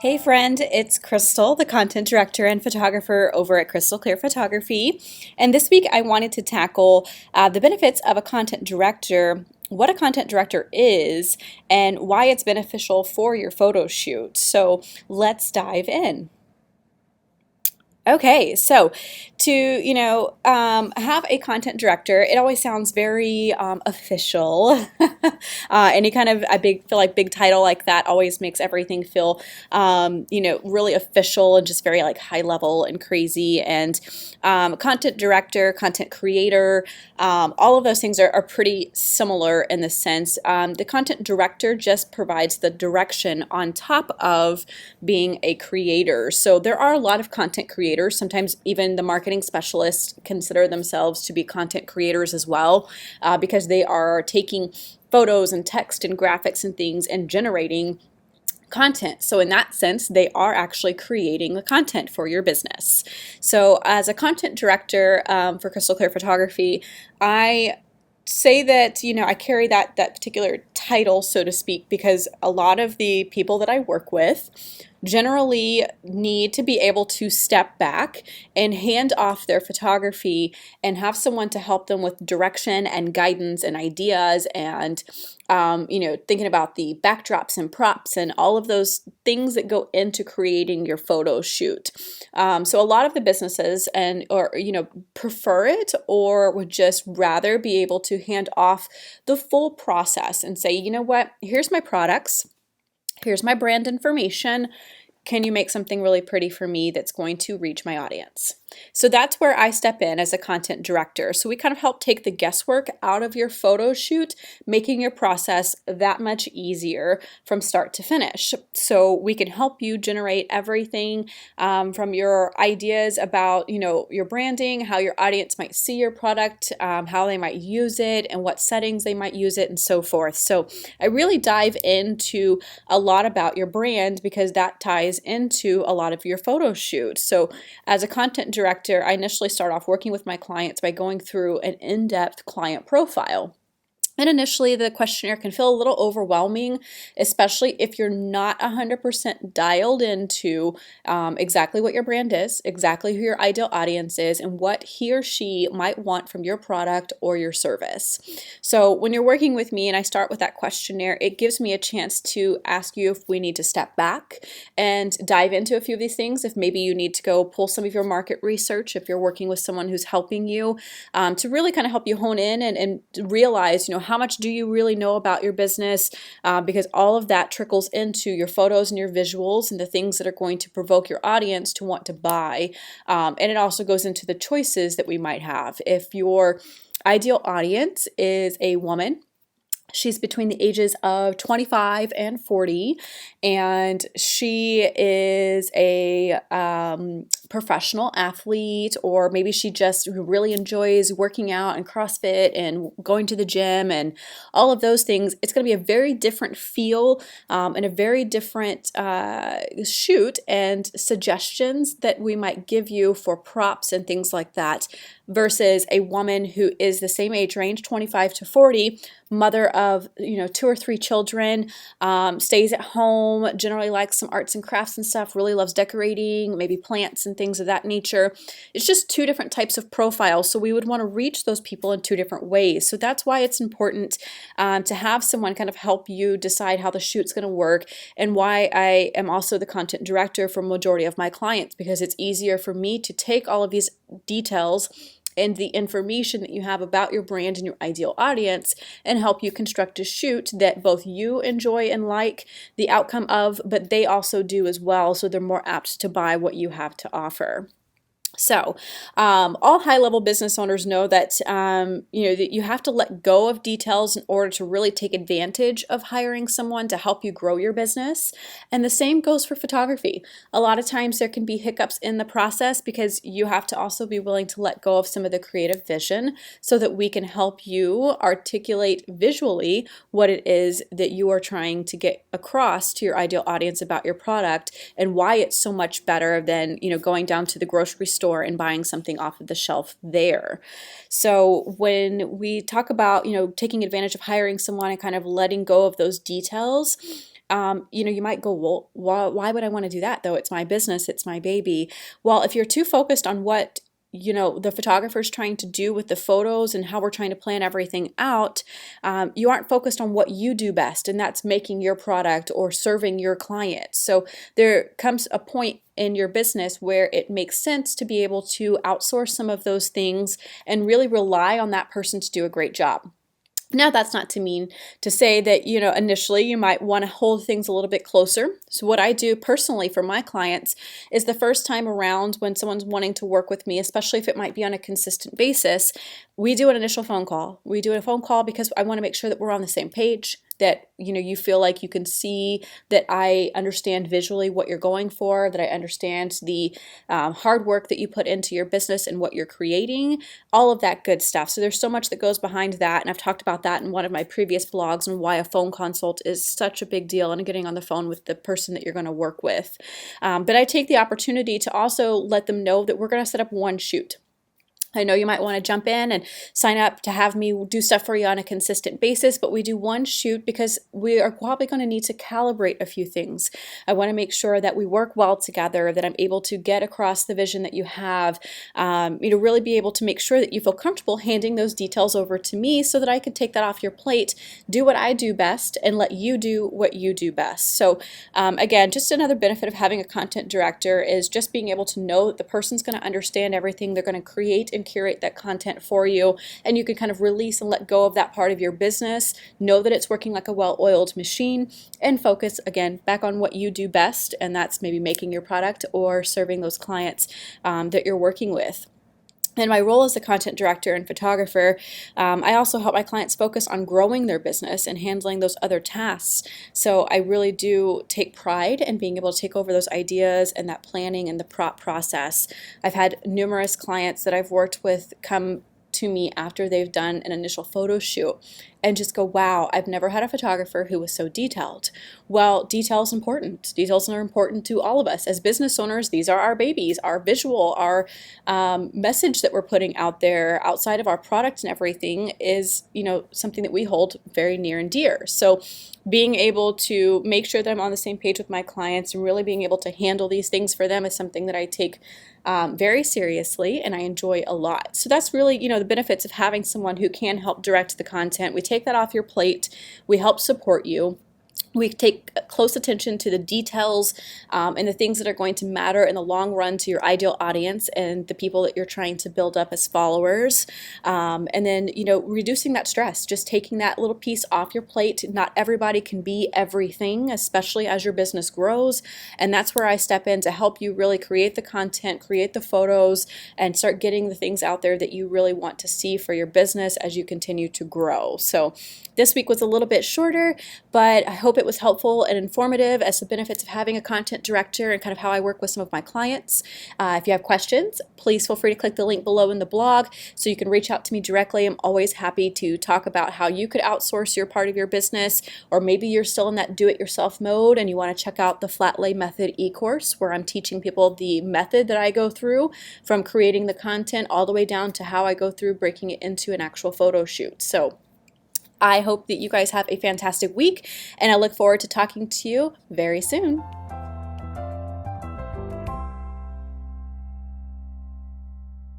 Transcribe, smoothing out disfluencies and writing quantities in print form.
Hey friend, it's Crystal, the content director and photographer over at Crystal Clear Photography. And this week I wanted to tackle the benefits of a content director, what a content director is, and why it's beneficial for your photo shoot. So let's dive in. Okay, so to have a content director, it always sounds very official. Any kind of a big feel like big title like that always makes everything feel really official and just very like high level and crazy. And content director, content creator, all of those things are pretty similar in the sense. The content director just provides the direction on top of being a creator. So there are a lot of content creators. Sometimes even the marketing specialists consider themselves to be content creators as well, because they are taking photos and text and graphics and things and generating content. So in that sense, they are actually creating the content for your business. So as a content director for Crystal Clear Photography, I say that I carry that particular title, so to speak, because a lot of the people that I work with generally need to be able to step back and hand off their photography and have someone to help them with direction and guidance and ideas and thinking about the backdrops and props and all of those things that go into creating your photo shoot. So a lot of the businesses prefer it or would just rather be able to hand off the full process and say, you know what, here's my products. Here's my brand information. Can you make something really pretty for me that's going to reach my audience? So that's where I step in as a content director. So we kind of help take the guesswork out of your photo shoot, making your process that much easier from start to finish. So we can help you generate everything from your ideas about, your branding, how your audience might see your product, how they might use it, and what settings they might use it, and so forth. So I really dive into a lot about your brand because that ties into a lot of your photo shoot. So as a content director, I initially start off working with my clients by going through an in-depth client profile. And initially, the questionnaire can feel a little overwhelming, especially if you're not 100% dialed into exactly what your brand is, exactly who your ideal audience is, and what he or she might want from your product or your service. So when you're working with me and I start with that questionnaire, it gives me a chance to ask you if we need to step back and dive into a few of these things. If maybe you need to go pull some of your market research, if you're working with someone who's helping you to really kind of help you hone in and realize, how much do you really know about your business? Because all of that trickles into your photos and your visuals and the things that are going to provoke your audience to want to buy. And it also goes into the choices that we might have. If your ideal audience is a woman, she's between the ages of 25 and 40, and she is a professional athlete, or maybe she just really enjoys working out and CrossFit and going to the gym and all of those things. It's going to be a very different feel and a very different shoot and suggestions that we might give you for props and things like that versus a woman who is the same age range, 25 to 40, mother of 2 or 3 children, stays at home, generally likes some arts and crafts and stuff, really loves decorating, maybe plants and things of that nature. It's just 2 different types of profiles, so we would want to reach those people in 2 different ways. So that's why it's important to have someone kind of help you decide how the shoot's going to work, and why I am also the content director for majority of my clients, because it's easier for me to take all of these details and the information that you have about your brand and your ideal audience and help you construct a shoot that both you enjoy and like the outcome of, but they also do as well, so they're more apt to buy what you have to offer. So, all high-level business owners know that that you have to let go of details in order to really take advantage of hiring someone to help you grow your business. And the same goes for photography. A lot of times there can be hiccups in the process because you have to also be willing to let go of some of the creative vision so that we can help you articulate visually what it is that you are trying to get across to your ideal audience about your product and why it's so much better than going down to the grocery store and buying something off of the shelf there. So when we talk about, taking advantage of hiring someone and kind of letting go of those details, You might go, well, why would I want to do that though? It's my business, it's my baby. Well, if you're too focused on what the photographer's trying to do with the photos and how we're trying to plan everything out, you aren't focused on what you do best, and that's making your product or serving your clients. So there comes a point in your business where it makes sense to be able to outsource some of those things and really rely on that person to do a great job. Now, that's not to mean to say that, initially you might want to hold things a little bit closer. So what I do personally for my clients is the first time around when someone's wanting to work with me, especially if it might be on a consistent basis, we do an initial phone call. We do a phone call because I want to make sure that we're on the same page, that you feel like you can see that I understand visually what you're going for, that I understand the hard work that you put into your business and what you're creating, all of that good stuff. So there's so much that goes behind that, and I've talked about that in one of my previous blogs and why a phone consult is such a big deal and getting on the phone with the person that you're going to work with. But I take the opportunity to also let them know that we're going to set up one shoot. I know you might want to jump in and sign up to have me do stuff for you on a consistent basis, but we do one shoot because we are probably going to need to calibrate a few things. I want to make sure that we work well together, that I'm able to get across the vision that you have, really be able to make sure that you feel comfortable handing those details over to me so that I can take that off your plate, do what I do best, and let you do what you do best. So again, just another benefit of having a content director is just being able to know that the person's going to understand everything. They're going to create and curate that content for you, and you can kind of release and let go of that part of your business, know that it's working like a well-oiled machine, and focus again back on what you do best, and that's maybe making your product or serving those clients that you're working with. In my role as a content director and photographer, I also help my clients focus on growing their business and handling those other tasks. So I really do take pride in being able to take over those ideas and that planning and the prop process. I've had numerous clients that I've worked with come to me after they've done an initial photo shoot and just go, wow, I've never had a photographer who was so detailed. Well, detail is important. Details are important to all of us. As business owners, these are our babies, our visual, our message that we're putting out there outside of our product and everything is, something that we hold very near and dear. So being able to make sure that I'm on the same page with my clients and really being able to handle these things for them is something that I take very seriously and I enjoy a lot. So that's really, the benefits of having someone who can help direct the content. We take that off your plate. We help support you. We take close attention to the details and the things that are going to matter in the long run to your ideal audience and the people that you're trying to build up as followers. And then, reducing that stress, just taking that little piece off your plate. Not everybody can be everything, especially as your business grows. And that's where I step in to help you really create the content, create the photos, and start getting the things out there that you really want to see for your business as you continue to grow. So this week was a little bit shorter, but I hope it was helpful and informative as the benefits of having a content director and kind of how I work with some of my clients. If you have questions, please feel free to click the link below in the blog so you can reach out to me directly. I'm always happy to talk about how you could outsource your part of your business, or maybe you're still in that do-it-yourself mode and you want to check out the Flat Lay Method e-course where I'm teaching people the method that I go through from creating the content all the way down to how I go through breaking it into an actual photo shoot. So I hope that you guys have a fantastic week, and I look forward to talking to you very soon.